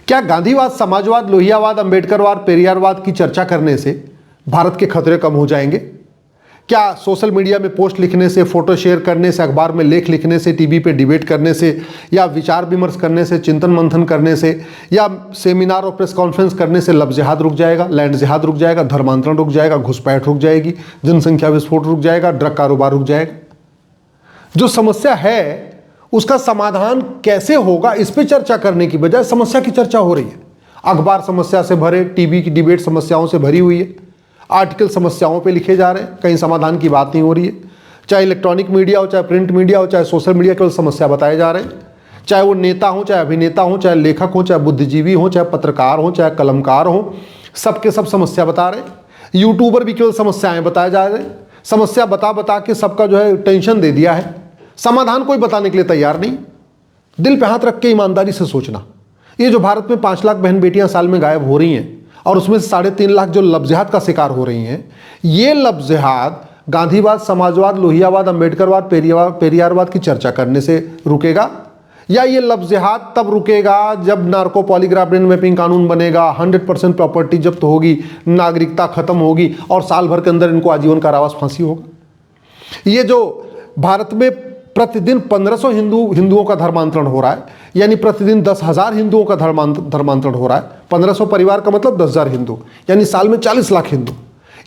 क्या गांधीवाद, समाजवाद, लोहियावाद, अंबेडकरवाद, पेरियारवाद की चर्चा करने से भारत के खतरे कम हो जाएंगे? क्या सोशल मीडिया में पोस्ट लिखने से, फोटो शेयर करने से, अखबार में लेख लिखने से, टीवी पे डिबेट करने से, या विचार विमर्श करने से, चिंतन मंथन करने से, या सेमिनार और प्रेस कॉन्फ्रेंस करने से लब जिहाद रुक जाएगा, लैंड जिहाद रुक जाएगा, धर्मांतरण रुक जाएगा, घुसपैठ रुक जाएगी, जनसंख्या विस्फोट रुक जाएगा, ड्रग कारोबार रुक जाएगा? जो समस्या है उसका समाधान कैसे होगा, इस पे चर्चा करने की बजाय समस्या की चर्चा हो रही है। अखबार समस्या से भरे, टीवी की डिबेट समस्याओं से भरी हुई है, आर्टिकल समस्याओं पे लिखे जा रहे हैं, कहीं समाधान की बात नहीं हो रही है। चाहे इलेक्ट्रॉनिक मीडिया हो, चाहे प्रिंट मीडिया हो, चाहे सोशल मीडिया, केवल समस्या बताए जा रहे हैं। चाहे वो नेता हो, चाहे अभिनेता हो, चाहे लेखक हो, चाहे बुद्धिजीवी हो, चाहे पत्रकार हो, चाहे कलमकार हो, सबके सब समस्या बता रहे हैं। यूट्यूबर भी केवल समस्याएं बताए जा रहे हैं। समस्या बता बता के सबका जो है टेंशन दे दिया है। समाधान कोई बताने के लिए तैयार नहीं। दिल पे हाथ रख के ईमानदारी से सोचना, ये जो भारत में 5 लाख बहन बेटियां साल में गायब हो रही हैं और उसमें से 3.5 लाख जो लफ्ज़िहात का शिकार हो रही हैं, ये लफ्ज़िहात गांधीवाद, समाजवाद, लोहियावाद, अंबेडकरवाद, पेरियारवाद की चर्चा करने से रुकेगा, या ये लफ्ज़िहात तब रुकेगा जब नार्को पॉलीग्राफ ब्रेन मैपिंग कानून बनेगा, 100% प्रॉपर्टी जब्त होगी, नागरिकता खत्म होगी और साल भर के अंदर इनको आजीवन कारावास, फांसी होगा? ये जो भारत में प्रतिदिन 1500 हिंदुओं का धर्मांतरण हो रहा है, यानी प्रतिदिन 10,000 हिंदुओं का धर्मांतरण हो रहा है। 1500 परिवार का मतलब 10,000 हिंदू, यानी साल में 40 लाख हिंदू।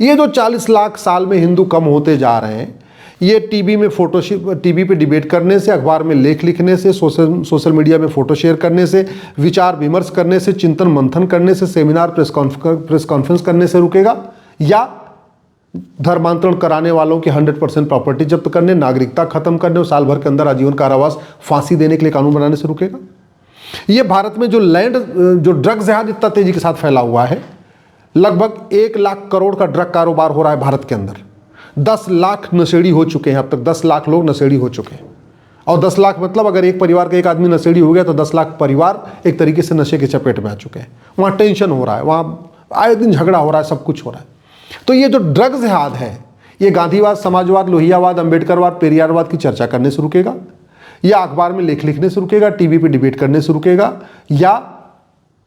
ये जो 40 लाख साल में हिंदू कम होते जा रहे हैं, ये टीवी पे डिबेट करने से, अखबार में लेख लिखने से, सोशल मीडिया में फोटो शेयर करने से, विचार विमर्श करने से, चिंतन मंथन करने से, सेमिनार प्रेस कॉन्फ्रेंस करने से रुकेगा, या धर्मांतरण कराने वालों की 100% प्रॉपर्टी जब्त करने, नागरिकता खत्म करने और साल भर के अंदर आजीवन कारावास, फांसी देने के लिए कानून बनाने से रुकेगा? ये भारत में जो ड्रग जिहाद इतना तेजी के साथ फैला हुआ है, लगभग 1 लाख करोड़ का ड्रग कारोबार हो रहा है भारत के अंदर। 10 लाख नशेड़ी हो चुके हैं अब तक, 10 लाख लोग नशेड़ी हो चुके हैं। और 10 लाख मतलब अगर एक परिवार का एक आदमी नशेड़ी हो गया तो 10 लाख परिवार एक तरीके से नशे के चपेट में आ चुके हैं। वहाँ टेंशन हो रहा है, वहाँ आए दिन झगड़ा हो रहा है, सब कुछ हो रहा है। तो ये जो ड्रग जिहाद है, ये गांधीवाद, समाजवाद, लोहियावाद, अंबेडकरवाद, पेरियारवाद की चर्चा करने से रुकेगा, या अखबार में लेख लिखने से रुकेगा, टीवी पे डिबेट करने से रुकेगा, या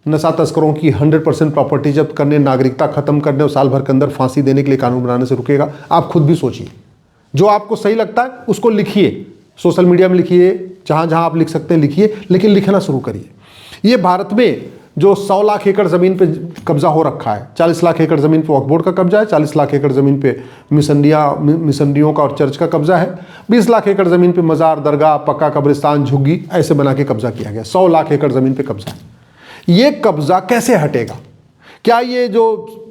नशा तस्करों की 100% प्रॉपर्टी जब्त करने, नागरिकता खत्म करने और साल भर के अंदर फांसी देने के लिए कानून बनाने से रुकेगा? आप खुद भी सोचिए, जो आपको सही लगता है उसको लिखिए, सोशल मीडिया में लिखिए, जहाँ जहाँ आप लिख सकते हैं लिखिए, लेकिन लिखना शुरू करिए। ये भारत में जो 100 लाख एकड़ ज़मीन पे कब्जा हो रखा है, 40 लाख एकड़ ज़मीन पे वक्फ बोर्ड का कब्जा है, 40 लाख एकड़ ज़मीन पे मिशनरियों का और चर्च का कब्जा है, 20 लाख एकड़ ज़मीन पे मज़ार, दरगाह, पक्का कब्रिस्तान, झुग्गी ऐसे बना के कब्जा किया गया। 100 लाख एकड़ ज़मीन पे कब्जा है। ये कब्जा कैसे हटेगा? क्या ये जो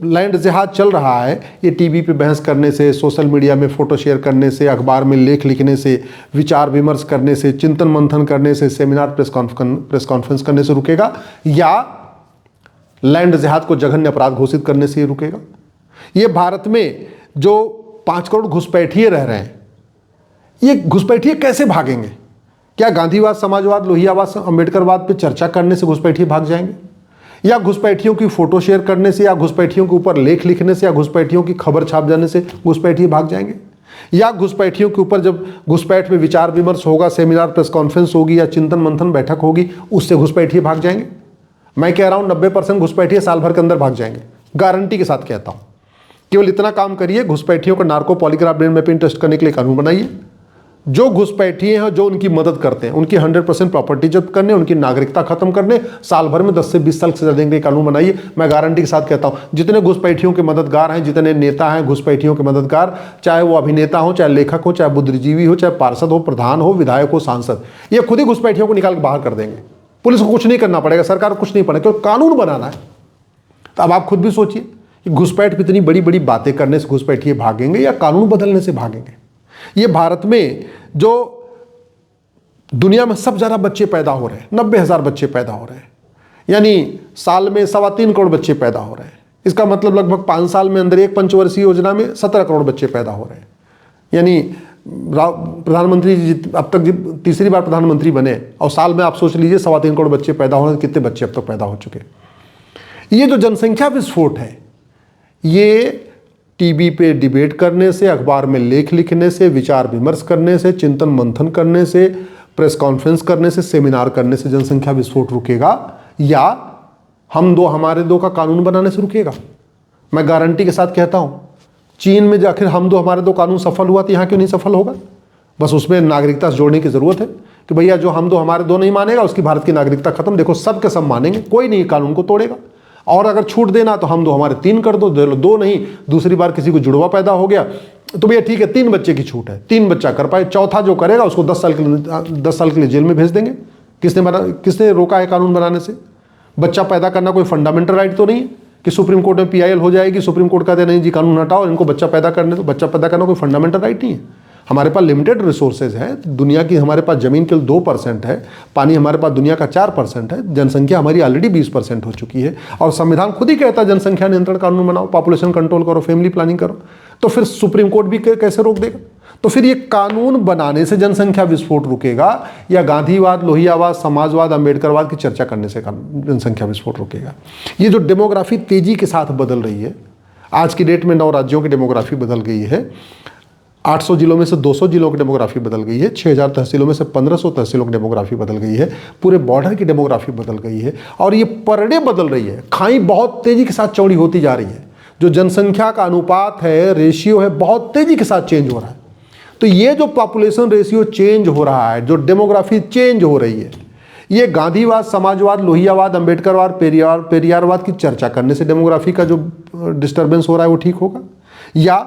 लैंड जिहाद चल रहा है, ये टीवी पे बहस करने से, सोशल मीडिया में फ़ोटो शेयर करने से, अखबार में लेख लिखने से, विचार विमर्श करने से, चिंतन मंथन करने से, सेमिनार प्रेस कॉन्फ्रेंस करने से रुकेगा, या लैंड जिहाद को जघन्य अपराध घोषित करने से ही रुकेगा? ये भारत में जो 5 करोड़ घुसपैठिए रह रहे हैं, ये घुसपैठिए कैसे भागेंगे? क्या गांधीवाद, समाजवाद, लोहियावाद, अंबेडकरवाद पे चर्चा करने से घुसपैठिए भाग जाएंगे, या घुसपैठियों की फोटो शेयर करने से, या घुसपैठियों के ऊपर लेख लिखने से, या घुसपैठियों की खबर छाप जाने से घुसपैठिए भाग जाएंगे, या घुसपैठियों के ऊपर जब घुसपैठ में विचार विमर्श होगा, सेमिनार प्रेस कॉन्फ्रेंस होगी, या चिंतन मंथन बैठक होगी, उससे घुसपैठिए भाग जाएंगे? मैं कह रहा हूं 90% घुसपैठिए साल भर के अंदर भाग जाएंगे, गारंटी के साथ कहता हूं। केवल इतना काम करिए, घुसपैठियों को narco polygraph brain mapping test करने के लिए कानून बनाइए। जो घुसपैठिए हैं, जो उनकी मदद करते हैं, उनकी 100% प्रॉपर्टी जब्त करने, उनकी नागरिकता खत्म करने, साल भर में 10 से 20 साल सजा देने के कानून बनाइए। मैं गारंटी के साथ कहता हूं, जितने घुसपैठियों के मददगार हैं, जितने नेता हैं घुसपैठियों के मददगार, चाहे वो अभिनेता हो, चाहे लेखक हो, चाहे बुद्धिजीवी हो, चाहे पार्षद हो, प्रधान हो, विधायक हो, सांसद, ये खुद ही घुसपैठियों को निकाल के बाहर कर देंगे। पुलिस को कुछ नहीं करना पड़ेगा, सरकार को कुछ नहीं पड़ेगा, क्योंकि कानून बनाना है। तो अब आप खुद भी सोचिए कि घुसपैठ इतनी बड़ी बड़ी बातें करने से घुसपैठिए भागेंगे या कानून बदलने से भागेंगे? ये भारत में जो दुनिया में सबसे ज़्यादा बच्चे पैदा हो रहे हैं, 90,000 बच्चे पैदा हो रहे हैं, यानी साल में 3.25 करोड़ बच्चे पैदा हो रहे हैं। इसका मतलब लगभग 5 साल में अंदर एक पंचवर्षीय योजना में 17 करोड़ बच्चे पैदा हो रहे हैं। यानी प्रधानमंत्री जी अब तक तीसरी बार प्रधानमंत्री बने और साल में आप सोच लीजिए 3.25 करोड़ बच्चे पैदा हो रहे हैं। कितने बच्चे अब तक पैदा हो चुके? ये जो जनसंख्या विस्फोट है, ये टीवी पे डिबेट करने से, अखबार में लेख लिखने से, विचार विमर्श करने से, चिंतन मंथन करने से, प्रेस कॉन्फ्रेंस करने से, सेमिनार करने से जनसंख्या विस्फोट रुकेगा, या हम दो हमारे दो का कानून बनाने से रुकेगा? मैं गारंटी के साथ कहता हूँ, चीन में आखिर हम दो हमारे दो कानून सफल हुआ तो यहाँ क्यों नहीं सफल होगा? बस उसमें नागरिकता से जोड़ने की ज़रूरत है कि भैया जो हम दो हमारे दो नहीं मानेगा उसकी भारत की नागरिकता खत्म। देखो सब के सब मानेंगे, कोई नहीं कानून को तोड़ेगा। और अगर छूट देना तो हम दो हमारे 3 कर दो, दो नहीं, दूसरी बार किसी को जुड़वा पैदा हो गया तो भैया ठीक है 3 बच्चे की छूट है, 3 बच्चा कर पाए, चौथा जो करेगा उसको 10 साल के लिए जेल में भेज देंगे। किसने रोका है कानून बनाने से? बच्चा पैदा करना कोई फंडामेंटल राइट तो नहीं है कि सुप्रीम कोर्ट में PIL हो जाएगी, सुप्रीम कोर्ट कहते नहीं जी कानून हटाओ, इनको बच्चा पैदा करने दो। बच्चा पैदा करना कोई फंडामेंटल राइट नहीं है। हमारे पास लिमिटेड रिसोर्सेज हैं, दुनिया की हमारे पास ज़मीन केवल 2% है, पानी हमारे पास दुनिया का 4% है, जनसंख्या हमारी ऑलरेडी 20% हो चुकी है और संविधान खुद ही कहता है जनसंख्या नियंत्रण कानून बनाओ, पॉपुलेशन कंट्रोल करो, फैमिली प्लानिंग करो। तो फिर सुप्रीम कोर्ट भी कैसे रोक देगा? तो फिर ये कानून बनाने से जनसंख्या विस्फोट रुकेगा या गांधीवाद, लोहियावाद, समाजवाद, अंबेडकरवाद की चर्चा करने से जनसंख्या विस्फोट रुकेगा? ये जो डेमोग्राफी तेजी के साथ बदल रही है, आज की डेट में 9 राज्यों की डेमोग्राफी बदल गई है, 800 जिलों में से 200 जिलों की डेमोग्राफी बदल गई है, 6000 तहसीलों में से 1500 तहसीलों की डेमोग्राफी बदल गई है, पूरे बॉर्डर की डेमोग्राफी बदल गई है और ये पर डे बदल रही है। खाई बहुत तेजी के साथ चौड़ी होती जा रही है, जो जनसंख्या का अनुपात है, रेशियो है, बहुत तेजी के साथ चेंज हो रहा है। तो ये जो पॉपुलेशन रेशियो चेंज हो रहा है, जो डेमोग्राफी चेंज हो रही है, ये गांधीवाद, समाजवाद, लोहियावाद, अंबेडकरवाद, पेरियारवाद की चर्चा करने से डेमोग्राफी का जो डिस्टर्बेंस हो रहा है वो ठीक होगा? या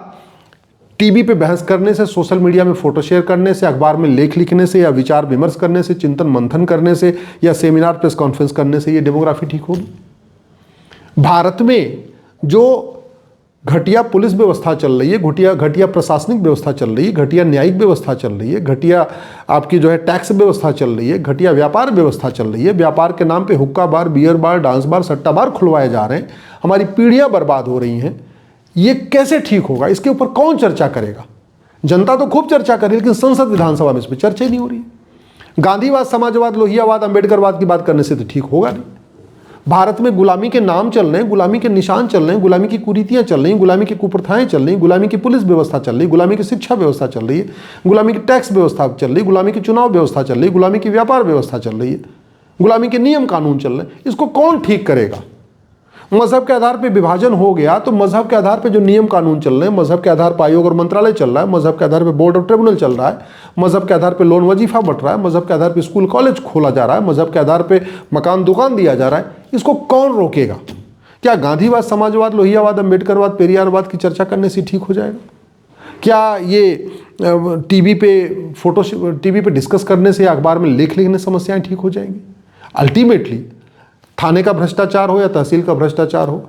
टीवी पे बहस करने से, सोशल मीडिया में फोटो शेयर करने से, अखबार में लेख लिखने से, या विचार विमर्श करने से, चिंतन मंथन करने से, या सेमिनार प्रेस कॉन्फ्रेंस करने से ये डेमोग्राफी ठीक होगी? भारत में जो घटिया पुलिस व्यवस्था चल रही है, घटिया प्रशासनिक व्यवस्था चल रही है, घटिया न्यायिक व्यवस्था चल रही है, घटिया आपकी जो है टैक्स व्यवस्था चल रही है, घटिया व्यापार व्यवस्था चल रही है, व्यापार के नाम पे हुक्का बार, बियर बार, डांस बार, सट्टा बार खुलवाए जा रहे हैं, हमारी पीढ़ियां बर्बाद हो रही हैं, ये कैसे ठीक होगा? इसके ऊपर कौन चर्चा करेगा? जनता तो खूब चर्चा करे लेकिन संसद विधानसभा में इस पर चर्चा ही नहीं हो रही है। गांधीवाद, समाजवाद, लोहियावाद, अंबेडकरवाद की बात करने से तो ठीक होगा नहीं। भारत में गुलामी के नाम चल रहे हैं, गुलामी के निशान चल रहे हैं, गुलामी की कुरीतियां चल रही हैं, गुलामी की कुप्रथाएं चल रही हैं, गुलामी की पुलिस व्यवस्था चल रही है, गुलामी की शिक्षा व्यवस्था चल रही है, गुलामी की टैक्स व्यवस्था चल रही है, गुलामी की चुनाव व्यवस्था चल रही है, गुलामी की व्यापार व्यवस्था चल रही है, गुलामी के नियम कानून चल रहे हैं। इसको कौन ठीक करेगा? मजहब के आधार पर विभाजन हो गया तो मजहब के आधार पर जो नियम कानून चल रहे हैं, मजहब के आधार पर आयोग और मंत्रालय चल रहा है, मजहब के आधार पर बोर्ड और ट्रिब्यूनल चल रहा है, मजहब के आधार पर लोन वजीफा बट रहा है, मजहब के आधार पर स्कूल कॉलेज खोला जा रहा है, मजहब के आधार पर मकान दुकान दिया जा रहा है, इसको कौन रोकेगा? क्या गांधीवाद, समाजवाद, लोहियावाद, अंबेडकरवाद, पेरियारवाद की चर्चा करने से ठीक हो जाएगा? क्या ये टीवी पे डिस्कस करने से, अखबार में लेख लिखने से समस्याएं ठीक हो जाएंगी? अल्टीमेटली थाने का भ्रष्टाचार हो या तहसील का भ्रष्टाचार हो,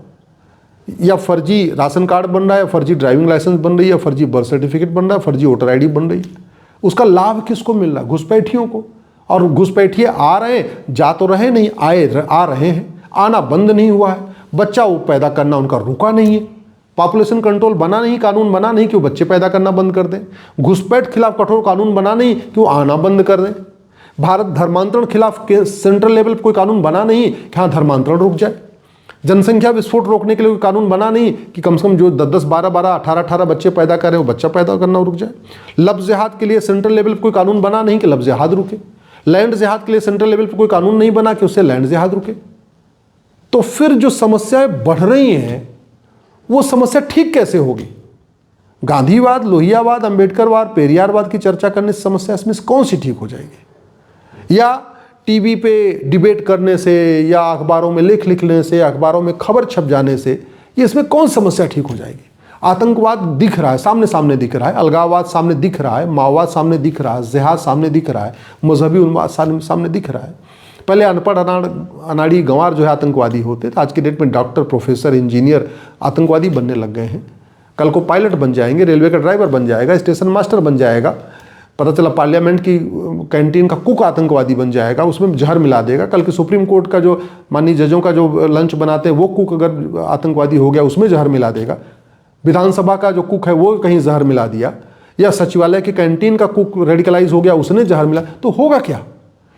या फर्जी राशन कार्ड बन रहा है, फर्जी ड्राइविंग लाइसेंस बन रही है, फर्जी बर्थ सर्टिफिकेट बन रहा है, फर्जी वोटर ID बन रही है, उसका लाभ किसको मिल रहा है? घुसपैठियों को। और घुसपैठिए आ रहे हैं, जा तो रहे नहीं, आ रहे हैं, आना बंद नहीं हुआ है, बच्चा वो पैदा करना उनका रुका नहीं है, पॉपुलेशन कंट्रोल बना नहीं, कानून बना नहीं कि वो बच्चे पैदा करना बंद कर दें, घुसपैठ खिलाफ कठोर कानून बना नहीं कि वो आना बंद कर दें, भारत धर्मांतरण खिलाफ के सेंट्रल लेवल पर कोई कानून बना नहीं कि हाँ धर्मांतरण रुक जाए, जनसंख्या विस्फोट रोकने के लिए कोई कानून बना नहीं कि कम से कम जो 10-10, 12-12, 18-18 बच्चे पैदा कर रहे हैं वो बच्चा पैदा करना रुक जाए, लफ्ज़ जिहाद के लिए सेंट्रल लेवल पर कोई कानून बना नहीं कि लफ्ज़ जिहाद रुके, लैंड जिहाद के लिए सेंट्रल लेवल पर कोई कानून नहीं बना कि उससे लैंड जिहाद रुके। तो फिर जो समस्याएं बढ़ रही हैं वो समस्या ठीक कैसे होगी? गांधीवाद, लोहियावाद, अंबेडकरवाद, पेरियारवाद की चर्चा करने से समस्या इसमें से कौन सी ठीक हो जाएगी? या टीवी पे डिबेट करने से, या अखबारों में लेख लिखने से, अखबारों में खबर छप जाने से ये इसमें कौन समस्या ठीक हो जाएगी? आतंकवाद दिख रहा है, सामने सामने दिख रहा है, अलगाववाद सामने दिख रहा है, माओवाद सामने दिख रहा है, जिहाद सामने दिख रहा है, मजहबी उन्माद सामने दिख रहा है। पहले अनपढ़ अनाड़ी गंवार जो है आतंकवादी होते थे, आज की डेट में डॉक्टर, प्रोफेसर, इंजीनियर आतंकवादी बनने लग गए हैं। कल को पायलट बन जाएंगे, रेलवे का ड्राइवर बन जाएगा, स्टेशन मास्टर बन जाएगा, पता चला पार्लियामेंट की कैंटीन का कुक आतंकवादी बन जाएगा, उसमें जहर मिला देगा। कल के सुप्रीम कोर्ट का जो माननीय जजों का जो लंच बनाते हैं वो कुक अगर आतंकवादी हो गया उसमें जहर मिला देगा। विधानसभा का जो कुक है वो कहीं जहर मिला दिया, या सचिवालय की कैंटीन का कुक रेडिकलाइज हो गया, उसने जहर मिला, तो होगा क्या?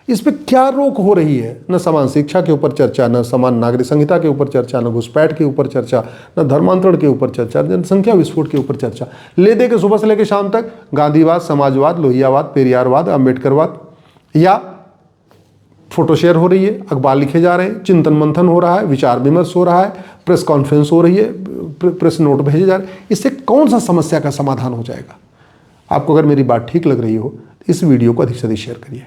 इस पर क्या रोक हो रही है? न समान शिक्षा के ऊपर चर्चा, न समान नागरिक संहिता के ऊपर चर्चा, न घुसपैठ के ऊपर चर्चा, न धर्मांतरण के ऊपर चर्चा, जनसंख्या विस्फोट के ऊपर चर्चा। ले दे के सुबह से लेकर शाम तक गांधीवाद, समाजवाद, लोहियावाद, पेरियारवाद, अंबेडकरवाद या फोटो शेयर हो रही है, अखबार लिखे जा रहे हैं, चिंतन मंथन हो रहा है, विचार विमर्श हो रहा है, प्रेस कॉन्फ्रेंस हो रही है, प्रेस नोट भेजे जा रहे हैं। इससे कौन सा समस्या का समाधान हो जाएगा? आपको अगर मेरी बात ठीक लग रही हो तो इस वीडियो को अधिक से अधिक शेयर करिए।